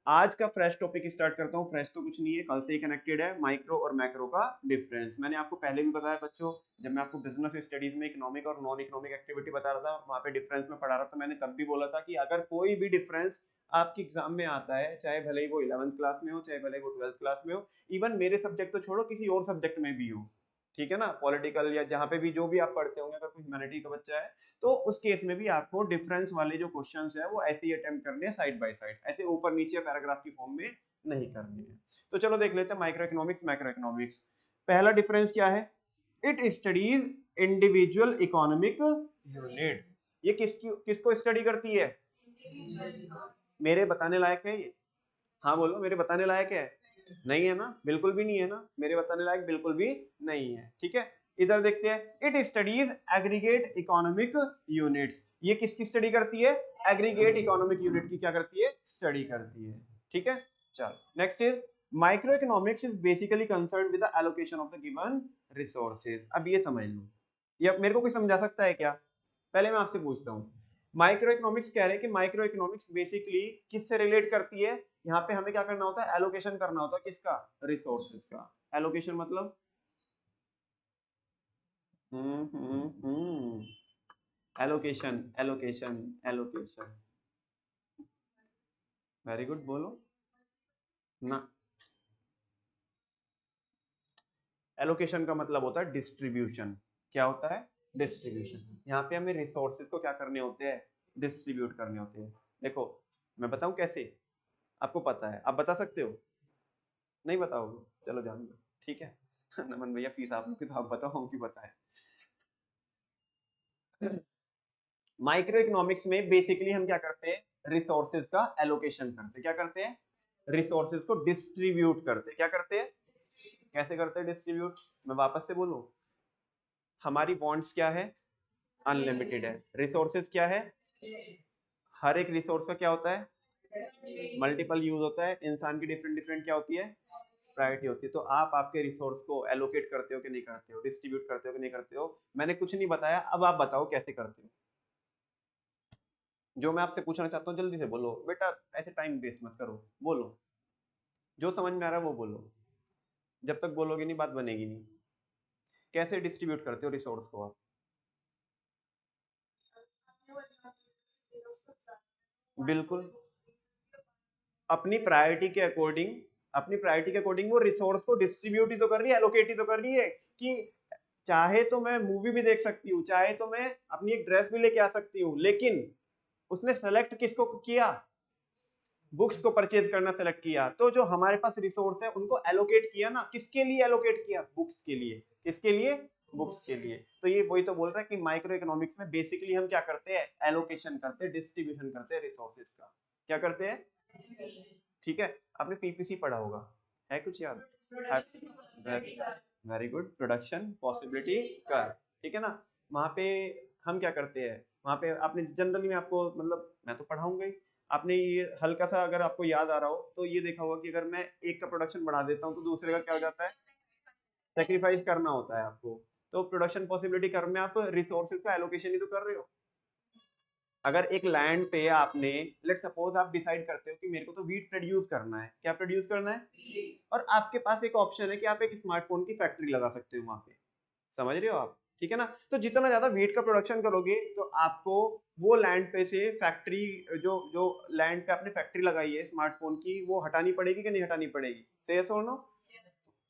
आज का fresh topic start करता हूँ। फ्रेश तो कुछ नहीं है, कल से ही कनेक्टेड है। माइक्रो और मैक्रो का डिफरेंस मैंने आपको पहले भी बताया बच्चों, जब मैं आपको बिजनेस स्टडीज में इकोनॉमिक और नॉन इकोनॉमिक एक्टिविटी बता रहा था, वहां पे डिफरेंस में पढ़ा रहा था। मैंने तब भी बोला था कि अगर कोई भी डिफरेंस आपके एग्जाम में आता है, चाहे भले ही वो 11th क्लास में हो, चाहे भले ही वो 12th क्लास में हो, इवन मेरे सब्जेक्ट तो छोड़ो, किसी और सब्जेक्ट में भी हो, ठीक है ना, पॉलिटिकल या जहाँ पे भी जो भी आप पढ़ते होंगे, अगर कोई ह्यूमैनिटी का बच्चा है तो उस केस में भी आपको डिफरेंस वाले जो क्वेश्चंस है वो ऐसे ही अटेम्प्ट करने हैं, साइड बाय साइड, ऐसे ऊपर नीचे पैराग्राफ की फॉर्म में नहीं करनी है। तो चलो देख लेते हैं माइक्रो इकोनॉमिक्स मैक्रो इकोनॉमिक्स। पहला डिफरेंस क्या है? It studies individual economic unit. ये किसको स्टडी करती है? मेरे बताने लायक है ये? हाँ बोलो, मेरे बताने लायक है? नहीं है ना, बिल्कुल भी नहीं है ना, मेरे बताने लायक बिल्कुल भी नहीं है। ठीक है, इधर देखते हैं। It studies aggregate economic units. ये किसकी स्टडी करती है? एग्रीगेट इकोनॉमिक यूनिट की क्या करती है? स्टडी करती है। ठीक है, चलो next is micro economics is basically concern with the allocation of the given resources. अब ये समझ लो, ये मेरे को कोई समझा सकता है क्या? पहले मैं आपसे पूछता हूँ, माइक्रो इकोनॉमिक्स कह रहे हैं कि माइक्रो इकोनॉमिक्स बेसिकली किससे रिलेट करती है? यहाँ पे हमें क्या करना होता है? एलोकेशन करना होता है। किसका? रिसोर्सेज का। एलोकेशन मतलब allocation allocation allocation. Very good, बोलो ना। एलोकेशन का मतलब होता है डिस्ट्रीब्यूशन। क्या होता है? डिस्ट्रीब्यूशन। यहाँ पे हमें रिसोर्सेज को क्या करने होते हैं? डिस्ट्रीब्यूट करने होते हैं। देखो, मैं बताऊं कैसे? आपको पता है, आप बता सकते हो? नहीं बताओगे? चलो जान दो, ठीक है। नमन भैया फीस आप लोग की, तो आप बताओ, हम क्यों बताएं। माइक्रो इकोनॉमिक्स में बेसिकली हम क्या करते हैं? रिसोर्सेज का एलोकेशन करते हैं। क्या करते हैं? रिसोर्सेज को डिस्ट्रीब्यूट करते हैं। क्या करते हैं? कैसे करते हैं डिस्ट्रीब्यूट? मैं वापस से बोलूं, हमारी बॉन्ड्स क्या है? अनलिमिटेड है। रिसोर्सेज क्या है? हर एक रिसोर्स का क्या होता है? मल्टीपल यूज होता है। इंसान की डिफरेंट डिफरेंट क्या होती है? प्रायोरिटी होती है। तो आप आपके रिसोर्स को एलोकेट करते हो कि नहीं करते हो? डिस्ट्रीब्यूट करते हो कि नहीं करते हो? मैंने कुछ नहीं बताया, अब आप बताओ कैसे करते हो। जो मैं आपसे पूछना चाहता हूँ जल्दी से बोलो बेटा, ऐसे टाइम वेस्ट मत करो, बोलो। जो समझ में आ रहा है वो बोलो, जब तक बोलोगे नहीं बात बनेगी नहीं। कैसे डिस्ट्रीब्यूट करते हो रिसोर्स को आप? बिल्कुल, अपनी प्रायोरिटी के अकॉर्डिंग, अपनी प्रायोरिटी के अकॉर्डिंग वो रिसोर्स को डिस्ट्रीब्यूट ही तो कर रही है, एलोकेट ही तो कर रही है। कि चाहे तो मैं मूवी भी देख सकती हूँ, चाहे तो मैं अपनी एक ड्रेस भी लेके आ सकती हूँ, लेकिन उसने सेलेक्ट किसको किया? बुक्स को परचेज करना सेलेक्ट किया। तो जो हमारे पास रिसोर्स है उनको एलोकेट किया ना, किसके लिए एलोकेट किया? बुक्स के लिए। किसके लिए? बुक्स के लिए। तो ये वही तो बोल रहा है कि माइक्रो इकोनॉमिक्स में बेसिकली हम क्या करते हैं? एलोकेशन करते हैं, डिस्ट्रीब्यूशन करते हैं रिसोर्सेज का। क्या करते हैं? ठीक है, आपने पीपीसी पढ़ा होगा, है कुछ याद? वेरी गुड, प्रोडक्शन पॉसिबिलिटी कर, ठीक है ना। वहां पे हम क्या करते हैं? वहां पे आपने जनरली, मैं आपको मतलब मैं तो पढ़ाऊंगा ही, आपने ये हल्का सा अगर आपको याद आ रहा हो तो ये देखा होगा कि अगर मैं एक का प्रोडक्शन बढ़ा देता हूँ तो दूसरे का क्या हो जाता है? सेक्रीफाइस करना होता है आपको। तो प्रोडक्शन पॉसिबिलिटी कर में आप रिसोर्सेज का एलोकेशन ही तो कर रहे हो। अगर एक लैंड पे आपने, लेट सपोज आप डिसाइड करते हो कि मेरे को तो वीट प्रोड्यूस करना है। क्या प्रोड्यूस करना है? और आपके पास एक ऑप्शन है कि आप एक स्मार्टफोन की फैक्ट्री लगा सकते हो वहां पे। समझ रहे हो आप? ठीक है ना। तो जितना ज्यादा वीट का प्रोडक्शन करोगे तो आपको वो लैंड पे से फैक्ट्री, जो जो लैंड पे आपने फैक्ट्री लगाई है स्मार्टफोन की, वो हटानी पड़ेगी कि नहीं हटानी पड़ेगी? से यस और नो?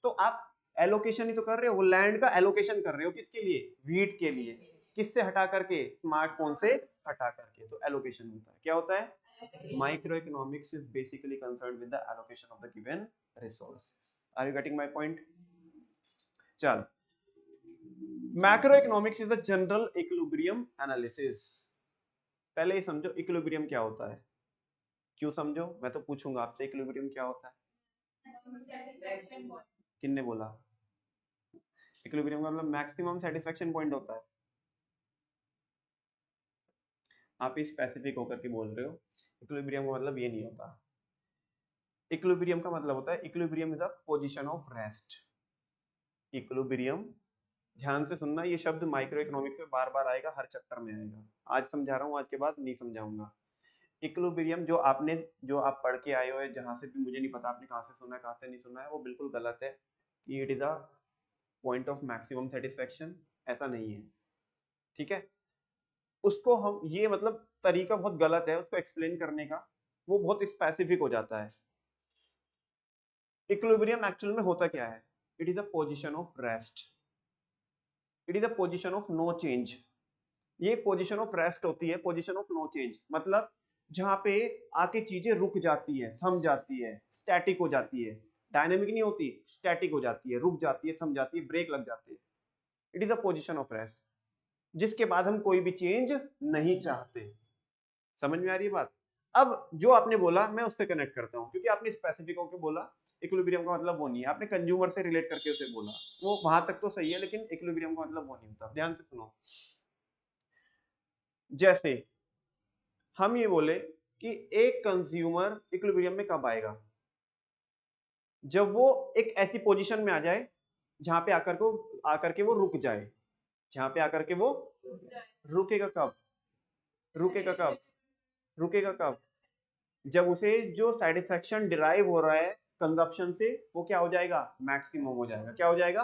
तो आप एलोकेशन ही तो कर रहे हो, वो लैंड का एलोकेशन कर रहे हो। किसके लिए? वीट के लिए। किससे हटा करके? स्मार्टफोन से हटा करके। तो एलोकेशन होता है। क्या होता है? Micro economics is basically concern with the allocation of the given resources. Are you getting my point? चल, macro economics is a general equilibrium analysis. पहले ही समझो इक्विलिब्रियम क्या होता है। क्यों समझो? मैं तो पूछूंगा आपसे, इक्विलिब्रियम क्या होता है? किन्ने बोला? इक्विलिब्रियम का मतलब मैक्सिमम सेटिस्फेक्शन पॉइंट होता है। आप ही स्पेसिफिक होकर के बोल रहे हो। इक्विलिब्रियम का मतलब ये नहीं होता। इक्विलिब्रियम का मतलब होता है, equilibrium is a position of rest. Equilibrium, ध्यान से सुनना, ये शब्द माइक्रो इकोनॉमिक्स में बार बार आएगा, हर चैप्टर में आएगा। आज समझा रहा हूँ, आज के बाद नहीं समझाऊंगा। इक्विलिब्रियम जो आप पढ़ के आए हो, जहां से भी मुझे नहीं पता आपने कहां से सुना है कहां से नहीं सुना है, वो बिल्कुल गलत है कि it is a point of maximum satisfaction. ऐसा नहीं है, ठीक है। उसको हम ये मतलब तरीका बहुत गलत है उसको एक्सप्लेन करने का, वो बहुत स्पेसिफिक हो जाता है। इक्विलिब्रियम एक्चुअल में होता क्या है? It is a position of rest, it is a position of no change. ये पोजीशन ऑफ रेस्ट होती है, पोजीशन ऑफ नो चेंज मतलब जहां पे आके चीजें रुक जाती है, थम जाती है, स्टैटिक हो जाती है। डायनेमिक नहीं होती, स्टैटिक हो जाती है, रुक जाती है, थम जाती है, ब्रेक लग जाती है। It is a position of rest जिसके बाद हम कोई भी चेंज नहीं चाहते। समझ में आ रही है बात? अब जो आपने बोला मैं उससे कनेक्ट करता हूँ, क्योंकि आपने स्पेसिफिक होकर बोला इक्विलिब्रियम का मतलब वो नहीं है, आपने कंज्यूमर से रिलेट करके उसे बोला, वो वहां तक तो सही है, लेकिन इक्विलिब्रियम का मतलब वो नहीं होता। ध्यान से सुनो, जैसे हम ये बोले कि एक कंज्यूमर इक्विलिब्रियम में कब आएगा? जब वो एक ऐसी पोजीशन में आ जाए जहां पे आकर के वो रुक जाए, जहां पे आकर के वो रुकेगा। कब रुकेगा? कब रुकेगा? कब? जब उसे जो सेटिस्फेक्शन डिराइव हो रहा है कंजप्शन से, वो क्या हो जाएगा? मैक्सिमम हो जाएगा। क्या हो जाएगा?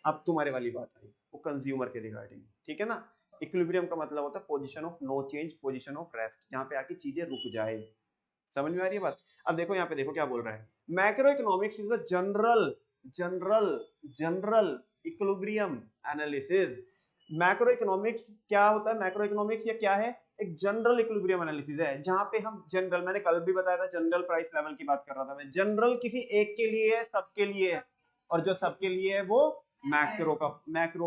अब तुम्हारे वाली बात आई, वो कंज्यूमर के रिगार्डिंग, ठीक है ना। इक्विलिब्रियम का मतलब होता है position of no change, position of rest, जहां पे आके चीजें रुक जाए। समझ में आ रही है बात? अब देखो यहाँ पे, देखो क्या बोल रहा है, macro economics is a general general general equilibrium analysis. Macro economics क्या होता है? मैक्रो इकोनॉमिक्स ये क्या है? एक जनरल इक्विलिब्रियम एनालिसिस है, जहां पे हम जनरल, मैंने कल भी बताया था, जनरल प्राइस लेवल की बात कर रहा था मैं। जनरल किसी एक के लिए है, सबके लिए है, और जो सबके लिए है वो मैक्रो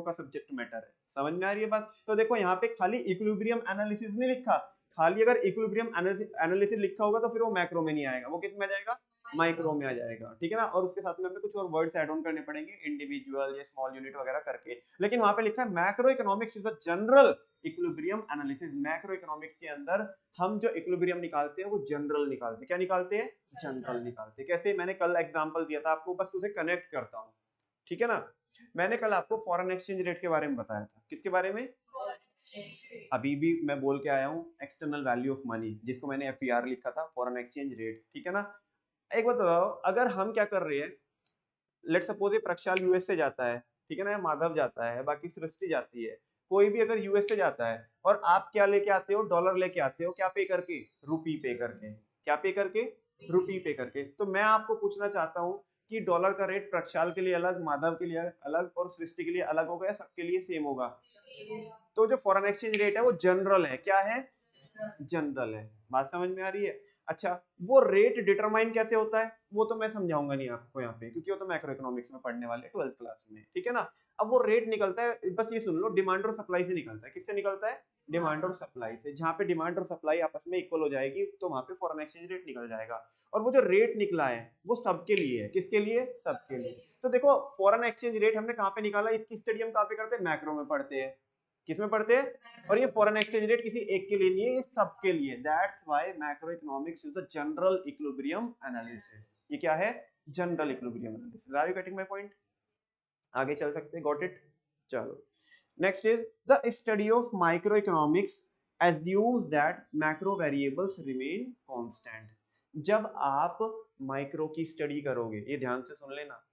का सब्जेक्ट मैटर है। समझ में आ रही है बात? तो देखो यहाँ पे खाली इक्विलिब्रियम एनालिसिस नहीं लिखा, खाली अगर इक्विलिब्रियम एनालिसिस लिखा होगा तो फिर वो मैक्रो में नहीं आएगा, वो किस में आ जाएगा? माइक्रो में आ जाएगा, ठीक है ना। और उसके साथ में हमें कुछ और वर्ड्स ऐड ऑन करने पड़ेंगे, इंडिविजुअल या स्मॉल यूनिट वगैरह करके, लेकिन वहां पे लिखा है macro economics is a general equilibrium analysis. Macro economics के अंदर हम जो इक्विलिब्रियम निकालते हैं वो जनरल निकालते हैं। क्या निकालते हैं? जनरल निकालते हैं। कैसे? मैंने कल एग्जांपल दिया था आपको, बस उसे कनेक्ट करता हूँ, ठीक है ना। मैंने कल आपको फॉरेन एक्सचेंज रेट के बारे में बताया था। किसके बारे में? अभी भी मैं बोल के आया हूँ, एक्सटर्नल वैल्यू ऑफ मनी, जिसको मैंने एफईआर लिखा था, फॉरेन एक्सचेंज रेट, ठीक है ना। एक बात बताओ, अगर हम क्या कर रहे हैं, लेट सपोज ये प्रक्षाल यूएस से जाता है, ठीक है ना, माधव जाता है, बाकी सृष्टि जाती है, कोई भी अगर यूएस से जाता है और आप क्या लेके आते हो? डॉलर लेके आते हो। क्या पे करके? रुपी पे करके। क्या पे करके? रुपी पे करके। तो मैं आपको पूछना चाहता हूँ कि डॉलर का रेट प्रक्षाल के लिए अलग, माधव के लिए अलग और सृष्टि के लिए अलग होगा या सबके लिए सेम होगा? तो जो फॉरेन एक्सचेंज रेट है वो जनरल है। क्या है? जनरल है। बात समझ में आ रही है? अच्छा, वो रेट डिटरमाइन कैसे होता है वो तो मैं समझाऊंगा नहीं आपको यहाँ पे, क्योंकि वो तो मैक्रो इकोनॉमिक्स में पढ़ने वाले 12th क्लास में, ठीक है ना। अब वो रेट निकलता है, बस ये सुन लो, डिमांड और सप्लाई से निकलता है। किससे निकलता है? डिमांड और सप्लाई से। जहां पे डिमांड और सप्लाई आपस में इक्वल हो जाएगी तो वहां पे फॉरेन एक्सचेंज रेट निकल जाएगा। और वो जो रेट निकला है वो सबके लिए है। किसके लिए? सबके लिए। तो देखो, फॉरेन एक्सचेंज रेट हमने कहाँ पे निकाला? इसकी स्टडी हम कहाँ पे करते हैं? मैक्रो में पढ़ते हैं। किसमें पढ़ते हैं? और ये फॉरेन एक्सचेंज रेट किसी एक के लिए नहीं है, ये सबके लिए। That's why macro economics is the general equilibrium analysis. ये क्या है? General equilibrium analysis. Are you getting my point? आगे चल सकते हैं? Got it? चलो, next is the study of micro economics assumes that macro variables remain constant। जब आप माइक्रो की स्टडी करोगे, ये ध्यान से सुन लेना,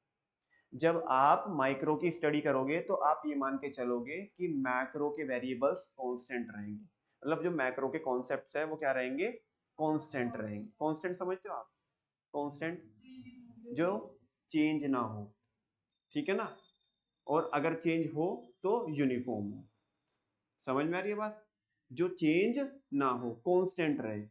जब आप माइक्रो की स्टडी करोगे तो आप ये मान के चलोगे कि मैक्रो के वेरिएबल्स कांस्टेंट रहेंगे। मतलब जो मैक्रो के कॉन्सेप्ट्स है वो क्या रहेंगे? कांस्टेंट रहेंगे। कांस्टेंट समझते हो आप? कांस्टेंट जो चेंज ना हो, ठीक है ना, और अगर चेंज हो तो यूनिफॉर्म हो। समझ में आ रही है बात? जो चेंज ना हो, कांस्टेंट रहे,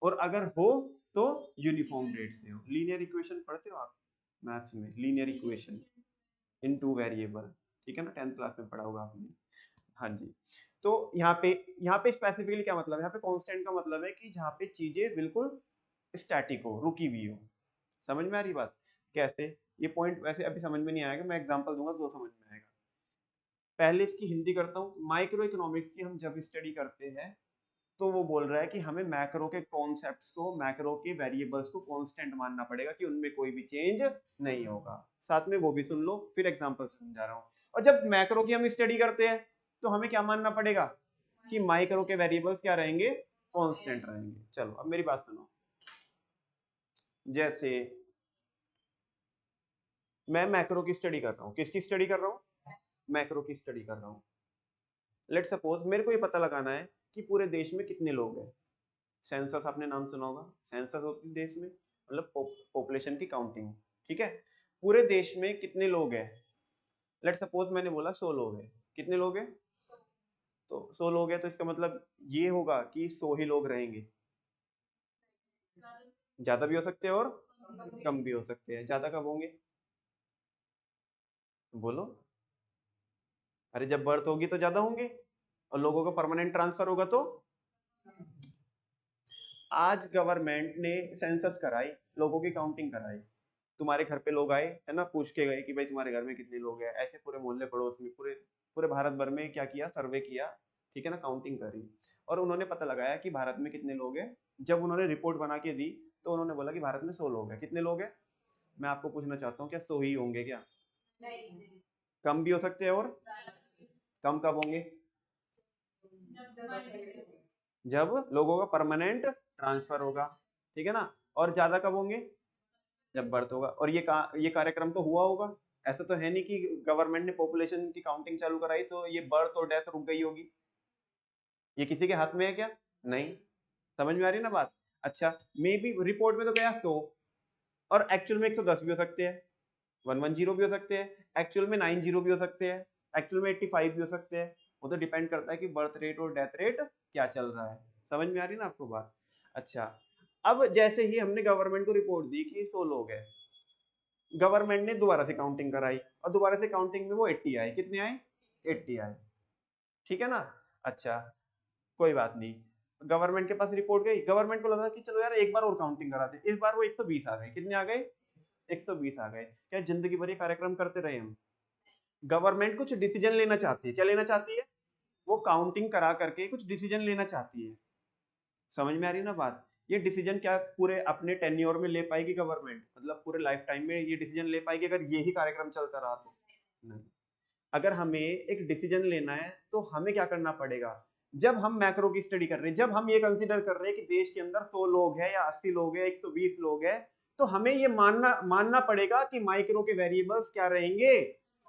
और अगर हो तो यूनिफॉर्म रेट से हो। लीनियर इक्वेशन पढ़ते हो आप मैथ्स में? Linear equation in two variable, ठीक है ना, 10th क्लास में पढ़ा होगा आपने। हाँ जी। तो यहाँ पे स्पेसिफिकली क्या मतलब है? यहाँ पे कांस्टेंट का मतलब है कि जहाँ पे चीजें बिल्कुल स्टैटिक हो, रुकी हुई हो। समझ में आ रही बात? कैसे? ये पॉइंट वैसे अभी समझ में नहीं आएगा, मैं एग्जांपल दूंगा तो समझ में आएगा। पहले इसकी हिंदी करता हूँ। माइक्रो इकोनॉमिक्स की हम जब स्टडी करते हैं तो वो बोल रहा है कि हमें मैक्रो के कॉन्सेप्ट्स को, मैक्रो के वेरिएबल्स को कांस्टेंट मानना पड़ेगा, कि उनमें कोई भी चेंज नहीं होगा। साथ में वो भी सुन लो, फिर एग्जांपल समझा रहा हूँ। और जब मैक्रो की हम स्टडी करते हैं तो हमें क्या मानना पड़ेगा? कि माइक्रो के वेरिएबल्स क्या रहेंगे? कांस्टेंट रहेंगे। चलो अब मेरी बात सुनो, जैसे मैं मैक्रो की स्टडी कर रहा हूँ, किसकी स्टडी कर रहा हूँ, मैक्रो की स्टडी कर रहा हूँ। लेट सपोज मेरे को ये पता लगाना है कि पूरे देश में कितने लोग हैं। सेंसस आपने नाम सुना होगा, सेंसस होती है देश में, मतलब पॉपुलेशन की काउंटिंग, ठीक है। पूरे देश में कितने लोग हैं, लेट सपोज मैंने बोला 100 लोग हैं। कितने लोग हैं, तो 100 लोग हैं, तो इसका मतलब ये होगा कि 100 ही लोग रहेंगे। ज्यादा भी हो सकते हैं और कम भी हो सकते हैं। ज्यादा कब होंगे, बोलो। अरे जब बर्थ होगी तो ज्यादा होंगे, और लोगों का परमानेंट ट्रांसफर होगा तो। आज गवर्नमेंट ने सेंसस कराई, लोगों की काउंटिंग कराई, तुम्हारे घर पे लोग आए है ना, पूछ के गए कि भाई तुम्हारे घर में कितने लोग हैं, ऐसे पूरे मोहल्ले पड़ोस में पूरे पूरे भारत भर में क्या किया, सर्वे किया, ठीक है ना, काउंटिंग करी, और उन्होंने पता लगाया कि भारत में कितने लोग हैं। जब उन्होंने रिपोर्ट बना के दी तो उन्होंने बोला कि भारत में 100 लोग हैं। कितने लोग हैं, मैं आपको पूछना चाहता हूँ, क्या 100 ही होंगे क्या, कम भी हो सकते हैं, और कम कब होंगे, जब लोगों का परमानेंट ट्रांसफर होगा, ठीक है ना, और ज्यादा कब होंगे, जब बर्थ होगा। और ये कार्यक्रम तो हुआ होगा, ऐसा तो है नहीं कि गवर्नमेंट ने पॉपुलेशन की काउंटिंग चालू कराई तो ये बर्थ और डेथ रुक गई होगी, ये किसी के हाथ में है क्या, नहीं। समझ में आ रही है ना बात। अच्छा, मे बी रिपोर्ट में तो गया 100, और एक्चुअल में 110 भी हो सकते हैं, 110 भी हो सकते हैं, एक्चुअल में 90 भी हो सकते हैं, एक्चुअल में 85 भी हो सकते हैं। वो तो डिपेंड करता है कि बर्थ रेट और डेथ रेट क्या चल रहा है। समझ में आ रही है ना आपको बात। अच्छा, अब जैसे ही हमने गवर्नमेंट को रिपोर्ट दी कि 100 लोग हैं, गवर्नमेंट ने दोबारा से काउंटिंग कराई, और दोबारा से काउंटिंग में वो 80 आए। कितने आए, 80 आए, ठीक है ना। अच्छा, कोई बात नहीं, गवर्नमेंट के पास रिपोर्ट गई, गवर्नमेंट को लगा कि चलो यार एक बार और काउंटिंग कराते, इस बार वो 120 आ गए। कितने आ गए, 120 आ गए। क्या जिंदगी भर ये कार्यक्रम करते रहे हम, गवर्नमेंट कुछ डिसीजन लेना चाहती है, क्या लेना चाहती है, वो काउंटिंग करा करके कुछ डिसीजन लेना चाहती है। समझ में आ रही है ना बात। ये डिसीजन क्या पूरे अपने टेन्योर में ले पाएगी गवर्नमेंट, मतलब पूरे लाइफ टाइम में ये डिसीजन ले पाएगी अगर यही कार्यक्रम चलता रहा तो, नहीं। अगर हमें एक डिसीजन लेना है तो हमें क्या करना पड़ेगा, जब हम मैक्रो की स्टडी कर रहे हैं, जब हम ये कंसीडर कर रहे हैं कि देश के अंदर 100 लोग हैं या 80 लोग हैं, 120 लोग हैं, तो हमें ये मानना मानना पड़ेगा कि माइक्रो के वेरिएबल्स क्या रहेंगे,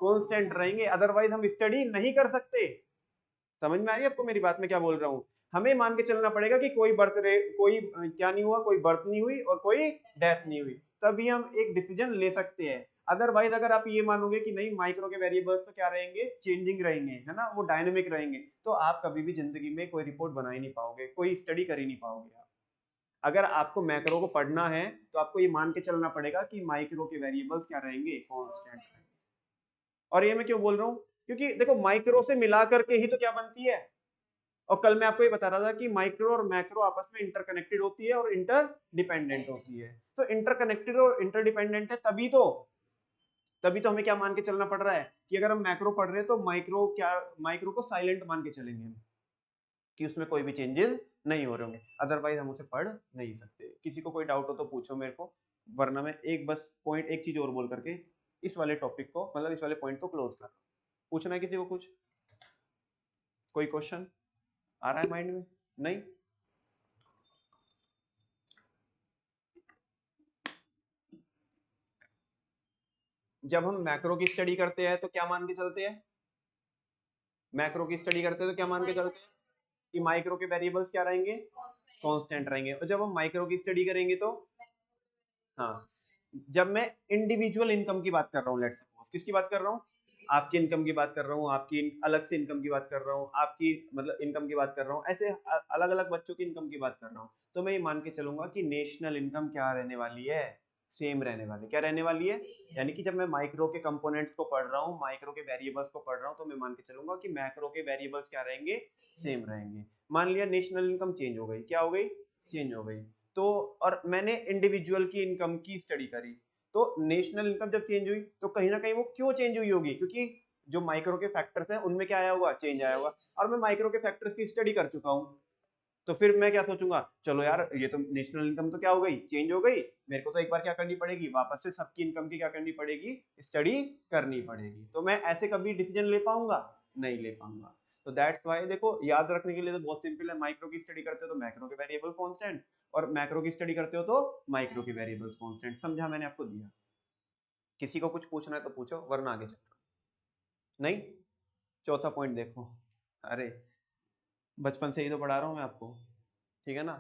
कांस्टेंट रहेंगे, अदरवाइज हम स्टडी नहीं कर सकते। समझ में आ रही है आपको मेरी बात में क्या बोल रहा हूँ। हमें मान के चलना पड़ेगा कि कोई बर्थ रेट, कोई क्या नहीं हुआ, कोई बर्थ नहीं हुई और कोई डेथ नहीं हुई, तभी हम एक डिसीजन ले सकते हैं। अदरवाइज अगर आप ये मानोगे कि नहीं माइक्रो के वेरिएबल्स तो क्या रहेंगे, चेंजिंग रहेंगे, है ना, वो डायनेमिक रहेंगे, तो आप कभी भी जिंदगी में कोई रिपोर्ट बना ही नहीं पाओगे, कोई स्टडी कर ही नहीं पाओगे आप। अगर आपको मैक्रो को पढ़ना है तो आपको ये मान के चलना पड़ेगा कि माइक्रो के वेरिएबल्स क्या रहेंगे, कांस्टेंट। और ये मैं क्यों बोल रहा हूँ, क्योंकि देखो माइक्रो से मिला करके ही तो क्या बनती है। और कल मैं आपको ये बता रहा था कि माइक्रो और मैक्रो आपस में इंटरकनेक्टेड होती है और इंटर डिपेंडेंट होती है। तो इंटरकनेक्टेड और इंटरडिपेंडेंट है, तभी तो हमें क्या मान के चलना पड़ रहा है कि अगर हम मैक्रो पढ़ रहे हैं तो माइक्रो को साइलेंट मान के चलेंगे हम, कि उसमें कोई भी चेंजेस नहीं हो रहे होंगे, अदरवाइज हम उसे पढ़ नहीं सकते। किसी को कोई डाउट हो तो पूछो मेरे को, वरना मैं एक चीज और बोल करके इस वाले टॉपिक को, मतलब इस वाले पॉइंट को क्लोज कर। पूछना है किसी को कुछ, कोई क्वेश्चन आ रहा है माइंड में, नहीं। जब हम मैक्रो की स्टडी करते हैं तो क्या मान के चलते हैं, मैक्रो की स्टडी करते हैं तो क्या मान के चलते हैं कि माइक्रो के वेरिएबल्स क्या रहेंगे, कांस्टेंट रहेंगे। और जब हम माइक्रो की स्टडी करेंगे तो, हाँ, जब मैं इंडिविजुअल इनकम की बात कर रहा हूँ, लेट्स सपोज किसकी बात कर रहा हूँ, आपकी इनकम की बात कर रहा हूँ, आपकी अलग से इनकम की बात कर रहा हूँ, आपकी मतलब इनकम की बात कर रहा हूँ, ऐसे अलग अलग बच्चों की इनकम की बात कर रहा हूँ, तो मैं ये मान के चलूंगा कि नेशनल इनकम क्या रहने वाली है, सेम रहने वाली, क्या रहने वाली है। यानी कि जब मैं माइक्रो के कंपोनेंट्स को पढ़ रहा हूँ, माइक्रो के वेरिएबल्स को पढ़ रहा हूँ, तो मैं मान के चलूंगा कि मैक्रो के वेरिएबल्स क्या रहेंगे, सेम रहेंगे। मान लिया नेशनल इनकम चेंज हो गई, क्या हो गई, चेंज हो गई, तो और मैंने इंडिविजुअल की इनकम की स्टडी करी, तो नेशनल इनकम जब चेंज हुई तो कहीं ना कहीं वो क्यों चेंज हुई होगी, क्योंकि जो माइक्रो के फैक्टर्स हैं उनमें क्या आया होगा, चेंज आया होगा, और मैं माइक्रो के फैक्टर्स की स्टडी कर चुका हूँ। तो फिर मैं क्या सोचूंगा, चलो यार ये तो नेशनल इनकम तो क्या हो गई, चेंज हो गई, मेरे को तो एक बार क्या करनी पड़ेगी, वापस से सबकी इनकम की क्या करनी पड़ेगी, स्टडी करनी पड़ेगी। तो मैं ऐसे कभी डिसीजन ले पाऊंगा, नहीं ले पाऊंगा। तो दैट्स वाई देखो याद रखने के लिए तो बहुत सिंपल है, माइक्रो की स्टडी करते हो तो मैक्रो के वेरिएबल कांस्टेंट, और मैक्रो की स्टडी करते हो तो माइक्रो के वेरिएबल्स कांस्टेंट। समझा मैंने आपको दिया। किसी को कुछ पूछना है तो पूछो वरना आगे चलो। नहीं, चौथा पॉइंट देखो। अरे बचपन से ही तो पढ़ा रहा हूँ मैं आपको, ठीक है ना।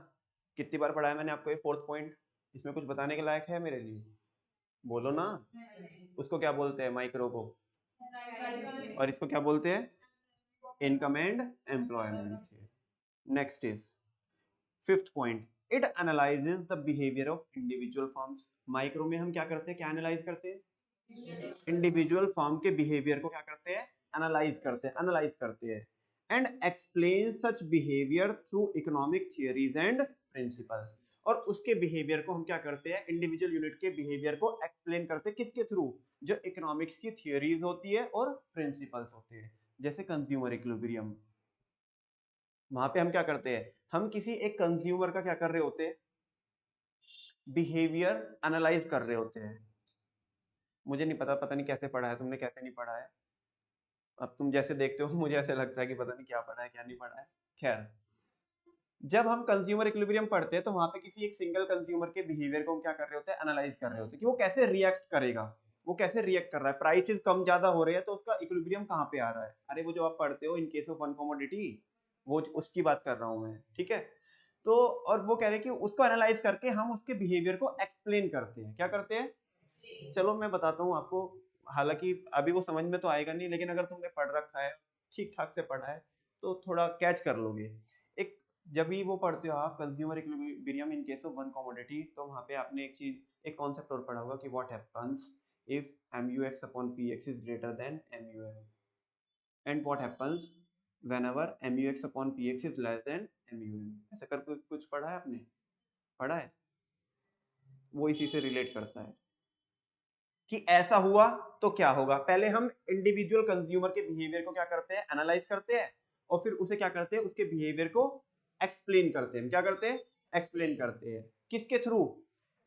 कितनी बार पढ़ाया मैंने आपको ये फोर्थ पॉइंट, इसमें कुछ बताने के लायक है मेरे लिए? बोलो ना। उसको क्या बोलते हैं माइक्रो को, और इसको क्या बोलते हैं? Income and employment. Next is fifth point, it analyses the behaviour of individual firms. Micro में हम क्या करते हैं, क्या एनालाइज करते हैं? इंडिविजुअल फर्म के बिहेवियर को क्या करते हैं? एनालाइज करते हैं and explain such behaviour through economic theories and principle. और उसके बिहेवियर को हम क्या करते हैं, इंडिविजुअल यूनिट के बिहेवियर को एक्सप्लेन करते हैं किसके थ्रू? जो इकोनॉमिक्स की थियरीज होती है और प्रिंसिपल्स होते हैं, जैसे कंज्यूमर इक्विलिब्रियम। वहां पे हम क्या करते हैं, हम किसी एक कंज्यूमर का क्या कर रहे होते हैं, बिहेवियर एनालाइज कर रहे होते हैं। मुझे नहीं पता, पता नहीं कैसे पढ़ा है तुमने, कैसे नहीं पढ़ा है। अब तुम जैसे देखते हो मुझे ऐसे लगता है कि पता नहीं क्या पढ़ा है क्या नहीं पढ़ा है। खैर, जब हम कंज्यूमर इक्विलिब्रियम पढ़ते हैं तो वहां पे किसी एक सिंगल कंज्यूमर के बिहेवियर को हम क्या कर रहे होते हैं, एनालाइज कर रहे होते हैं कि वो कैसे रिएक्ट करेगा, वो कैसे रिएक्ट कर रहा है। प्राइसेस कम ज्यादा हो रहे हैं तो उसका इक्विलिब्रियम कहाँ पे आ रहा है? अरे वो जो आप पढ़ते हो in case of one commodity, वो उसकी बात कर रहा हूँ मैं, ठीक है। तो और वो कह रहे हैं कि उसको एनालाइज करके हम उसके बिहेवियर को एक्सप्लेन करते हैं। क्या करते हैं? चलो मैं बताता हूँ आपको। हालांकि अभी वो समझ में तो आएगा नहीं, लेकिन अगर तुमने पढ़ रखा है, ठीक ठाक से पढ़ा है, तो थोड़ा कैच कर लोगे। एक जब भी वो पढ़ते हो आप consumer equilibrium in case of one commodity, तो वहां पे आपने एक चीज, एक कॉन्सेप्ट और पढ़ा होगा कि what happens if MUX upon PX is greater than MUM, and what happens whenever MUX upon PX is less than MUM। ऐसा करके कुछ पढ़ा है आपने? पढ़ा है? वो इसी से रिलेट करता है कि ऐसा हुआ तो क्या होगा। पहले हम इंडिविजुअल कंज्यूमर के बिहेवियर को क्या करते हैं, एनालाइज करते हैं, और फिर उसे क्या करते हैं, उसके बिहेवियर को एक्सप्लेन करते हैं। क्या करते हैं? एक्सप्लेन करते हैं। किसके थ्रू?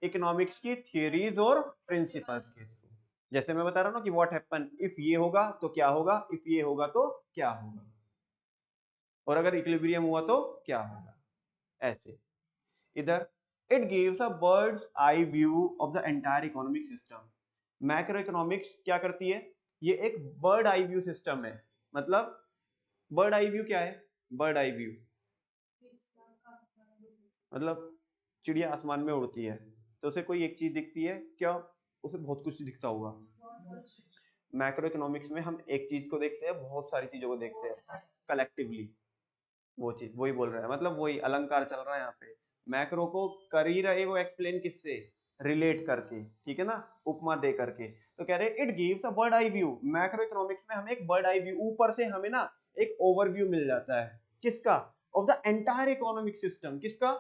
इकोनॉमिक्स की थियरीज और प्रिंसिपल्स के थ्रू। जैसे मैं बता रहा हूं ना कि व्हाट हैपन इफ ये होगा तो क्या होगा, इफ ये होगा तो क्या होगा, और अगर इक्विलिब्रियम हुआ तो क्या होगा, ऐसे। इधर it gives a bird's eye view of the entire economic system. Macro economics क्या करती है? ये एक बर्ड आई व्यू सिस्टम है। मतलब बर्ड आई व्यू क्या है? बर्ड आई व्यू मतलब चिड़िया आसमान में उड़ती है तो उसे कोई एक चीज दिखती है क्या, उसे बहुत कुछ दिखता होगा। मैक्रो इकोनॉमिक्स में हम एक चीज को देखते हैं, बहुत सारी चीजों को देखते हैं कलेक्टिवली। वो चीज वही बोल रहा है, मतलब वही अलंकार चल रहा है यहाँ पे। मैक्रो को कर ही रहे वो एक्सप्लेन किससे, रिलेट करके, ठीक है ना, उपमा दे करके। तो कह रहे it gives a bird eye view. Macro economics में हमें एक बर्ड आई व्यू, ऊपर से हमें ना एक ओवरव्यू मिल जाता है। किसका? Of the entire economic system. किसका?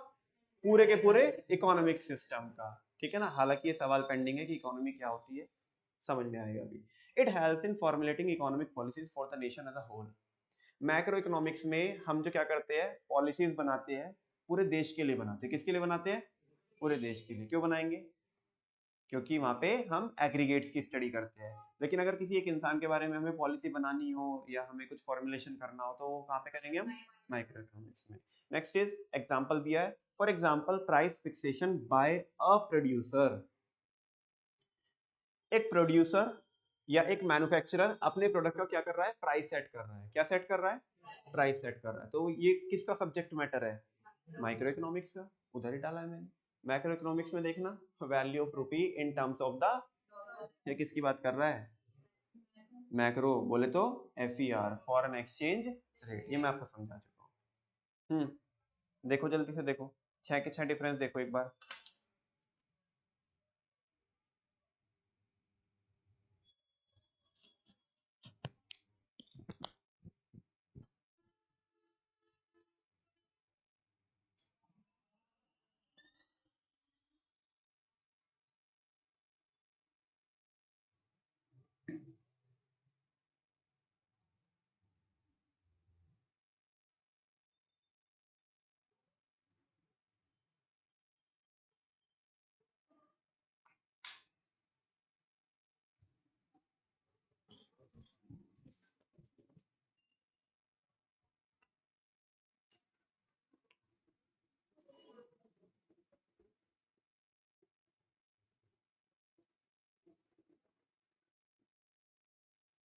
पूरे के पूरे इकोनॉमिक सिस्टम का, ठीक है ना। हालांकि ये सवाल पेंडिंग है कि इकोनॉमी क्या होती है, समझ में आएगा अभी। It helps in formulating economic policies for the nation as a whole. Macro economics में हम जो क्या करते हैं, पॉलिसीज बनाते हैं, पूरे देश के लिए बनाते हैं। किसके लिए बनाते हैं? पूरे देश के लिए। क्यों बनाएंगे? क्योंकि वहां पे हम एग्रीगेट्स की स्टडी करते हैं। लेकिन अगर किसी एक इंसान के बारे में हमें पॉलिसी बनानी हो या हमें कुछ फॉर्मुलेशन करना हो तो कहाँ पे करेंगे हम? माइक्रो इकोनॉमिक्स में। नेक्स्ट इज एग्जांपल दिया है, for example price fixation by a producer. एक प्रोड्यूसर या एक मैन्युफैक्चरर अपने प्रोडक्ट का क्या कर रहा है, प्राइस सेट कर रहा है। क्या सेट कर रहा है? प्राइस सेट कर रहा है। तो ये किसका सब्जेक्ट मैटर है? माइक्रो इकोनॉमिक्स का। उधर ही डाला है मैंने। मैक्रो इकोनॉमिक्स में देखना, value of rupee in terms of the, ये किसकी बात कर रहा है? मैक्रो बोले तो FER, फॉरेन एक्सचेंज रेट। ये मैं आपको समझा चुका हूँ। देखो जल्दी से देखो, 6 के 6 डिफरेंस देखो एक बार।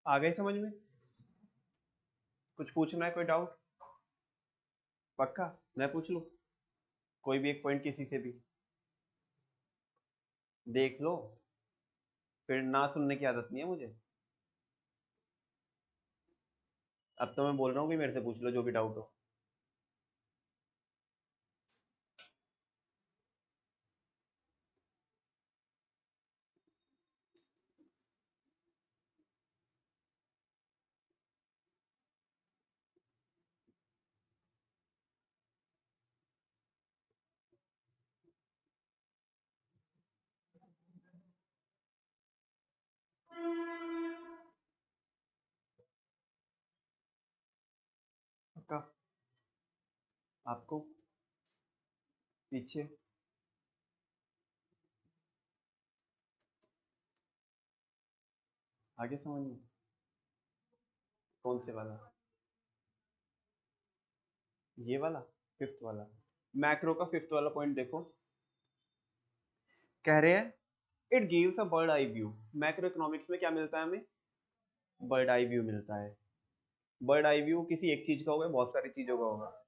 आ गई समझ में? कुछ पूछना है, कोई डाउट? पक्का मैं पूछ लूँ कोई भी एक पॉइंट किसी से भी, देख लो, फिर ना सुनने की आदत नहीं है मुझे। अब तो मैं बोल रहा हूँ कि मेरे से पूछ लो जो भी डाउट हो। पक्का? आपको पीछे आगे समझ में? कौन से वाला? ये वाला, फिफ्थ वाला। मैक्रो का फिफ्थ वाला पॉइंट देखो, कह रहे हैं it gives a bird eye view. Macro economics में क्या मिलता है हमें? बर्ड आई व्यू मिलता है। बर्ड आई व्यू किसी एक चीज का होगा, बहुत सारी चीजों का होगा,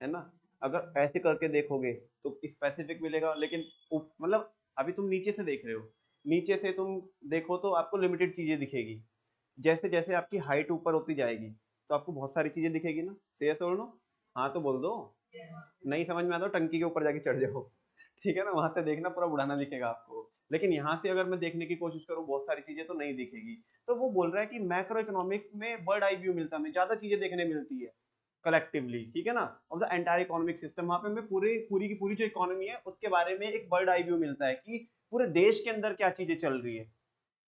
है ना? अगर ऐसे करके देखोगे तो स्पेसिफिक मिलेगा, लेकिन मतलब अभी तुम नीचे से देख रहे हो, नीचे से तुम देखो तो आपको लिमिटेड चीजें दिखेगी। जैसे जैसे आपकी हाइट ऊपर होती जाएगी तो आपको बहुत सारी चीजें दिखेगी ना। से यस और नो? हाँ तो बोल दो। नहीं समझ में आता टंकी के ऊपर जाके चढ़ जाओ। ठीक है ना, वहां से देखना पूरा बुढ़ाना दिखेगा आपको। लेकिन यहाँ से अगर मैं देखने की कोशिश करूँ बहुत सारी चीजें तो नहीं दिखेगी। तो वो बोल रहा है कि मैक्रो इकोनॉमिक्स में बर्ड आई व्यू मिलता है, हमें ज्यादा चीजें देखने मिलती है कलेक्टिवली, ठीक है ना, of the entire economic system. वहां पे हमें पूरी पूरी की पूरी जो इकोनॉमी है उसके बारे में एक बर्ड आई व्यू मिलता है कि पूरे देश के अंदर क्या चीजें चल रही है।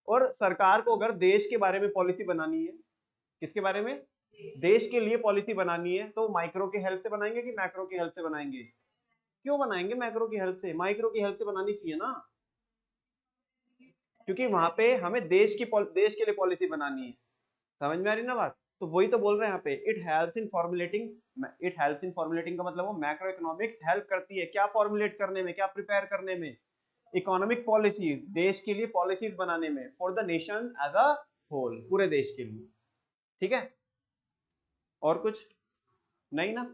और सरकार को अगर देश के बारे में पॉलिसी बनानी है, किसके बारे में? देश के लिए पॉलिसी बनानी है, तो माइक्रो की हेल्प से बनाएंगे कि मैक्रो की हेल्प से बनाएंगे? क्यों बनाएंगे मैक्रो की हेल्प से? माइक्रो की हेल्प से बनानी चाहिए ना, क्योंकि वहां पे हमें देश के लिए पॉलिसी बनानी है। समझ में आ रही ना बात? तो वही तो बोल रहे हैं यहाँ पे, इट हेल्प्स इन फॉर्मुलेटिंग का मतलब वो मैक्रो इकोनॉमिक्स हेल्प करती है क्या फॉर्मुलेट करने में, क्या प्रिपेयर करने में? इकोनॉमिक पॉलिसीज, देश के लिए पॉलिसीज बनाने में, for the nation as a whole, पूरे देश के लिए। ठीक है? और कुछ नहीं ना?